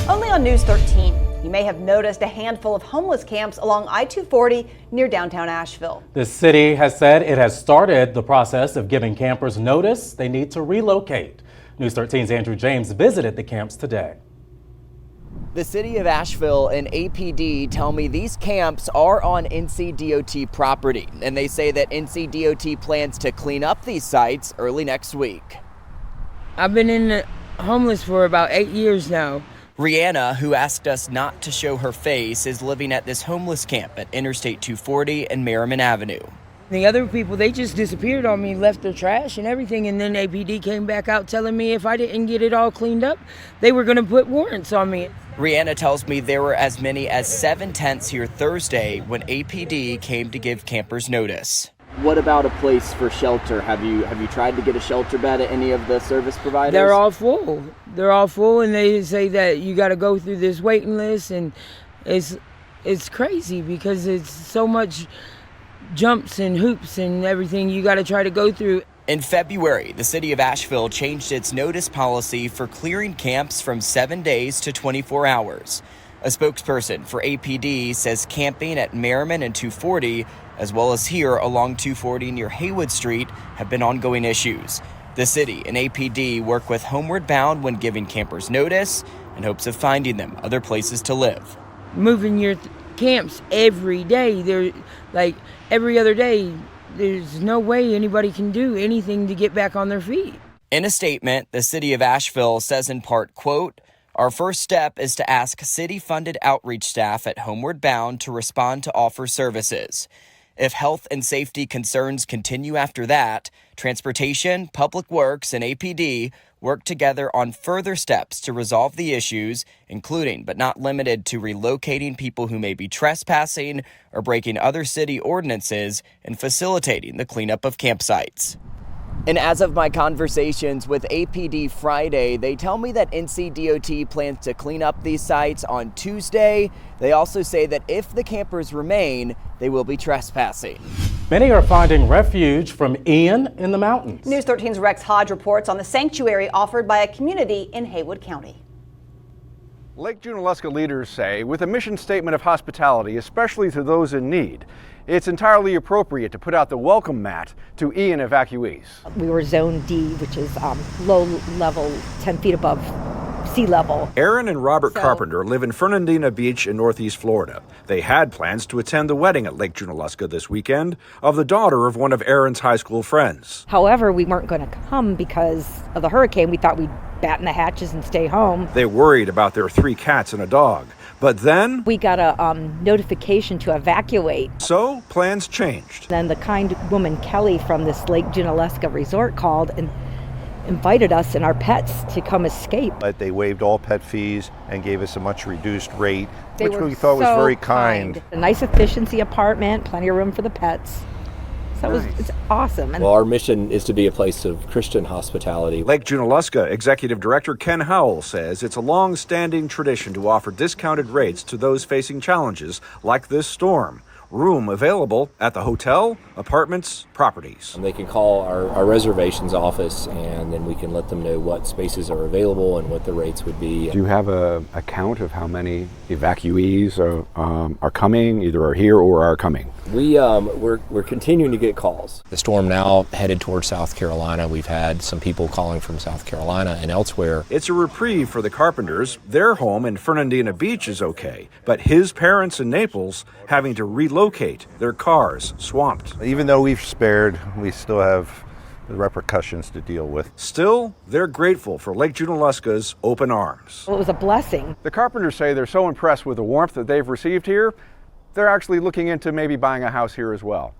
Only on News 13, you may have noticed a handful of homeless camps along I-240 near downtown Asheville. The city has said it has started the process of giving campers notice they need to relocate. News 13's Andrew James visited the camps today. The city of Asheville and APD tell me these camps are on NCDOT property, and they say that NCDOT plans to clean up these sites early next week. I've been in the homeless for about 8 years now. Rihanna, who asked us not to show her face, is living at this homeless camp at Interstate 240 and Merriman Avenue. The other people, they just disappeared on me, left their trash and everything, and then APD came back out telling me if I didn't get it all cleaned up, they were going to put warrants on me. Rihanna tells me there were as many as 7 tents here Thursday when APD came to give campers notice. What about a place for shelter? Have you tried to get a shelter bed at any of the service providers? They're all full. They're all full, and they say that you got to go through this waiting list, and it's crazy because it's so much jumps and hoops and everything you got to try to go through. In February, the city of Asheville changed its notice policy for clearing camps from 7 days to 24 hours. A spokesperson for APD says camping at Merriman and 240, as well as here along 240 near Haywood Street, have been ongoing issues. The city and APD work with Homeward Bound when giving campers notice in hopes of finding them other places to live. Moving your camps every day, they're like every other day, there's no way anybody can do anything to get back on their feet. In a statement, the city of Asheville says in part, quote, "Our first step is to ask city-funded outreach staff at Homeward Bound to respond to offer services. If health and safety concerns continue after that, Transportation, Public Works, and APD work together on further steps to resolve the issues, including but not limited to relocating people who may be trespassing or breaking other city ordinances and facilitating the cleanup of campsites." And as of my conversations with APD Friday, they tell me that NCDOT plans to clean up these sites on Tuesday. They also say that if the campers remain, they will be trespassing. Many are finding refuge from Ian in the mountains. News 13's Rex Hodge reports on the sanctuary offered by a community in Haywood County. Lake Junaluska leaders say, with a mission statement of hospitality, especially to those in need, it's entirely appropriate to put out the welcome mat to Ian evacuees. We were Zone D, which is low level, 10 feet above sea level. Aaron and Robert Carpenter live in Fernandina Beach in Northeast Florida. They had plans to attend the wedding at Lake Junaluska this weekend of the daughter of one of Aaron's high school friends. However, we weren't going to come because of the hurricane. We thought we'd batten the hatches and stay home. They worried about their 3 cats and a dog. But then we got a notification to evacuate. So plans changed. Then the kind woman Kelly from this Lake Junaluska resort called and invited us and our pets to come escape. But they waived all pet fees and gave us a much reduced rate, which we thought was very kind. A nice efficiency apartment, plenty of room for the pets. So it's awesome. Well, our mission is to be a place of Christian hospitality. Lake Junaluska Executive Director Ken Howell says it's a long-standing tradition to offer discounted rates to those facing challenges like this storm. Room available at the hotel, apartments, properties. And they can call our reservations office, and then we can let them know what spaces are available and what the rates would be. Do you have a count of how many evacuees are coming, either are here or are coming? We're continuing to get calls. The storm now headed towards South Carolina. We've had some people calling from South Carolina and elsewhere. It's a reprieve for the Carpenters. Their home in Fernandina Beach is okay, but his parents in Naples having to relocate, their cars swamped. Even though we've spared, we still have the repercussions to deal with. Still, they're grateful for Lake Junaluska's open arms. Well, it was a blessing. The Carpenters say they're so impressed with the warmth that they've received here, they're actually looking into maybe buying a house here as well.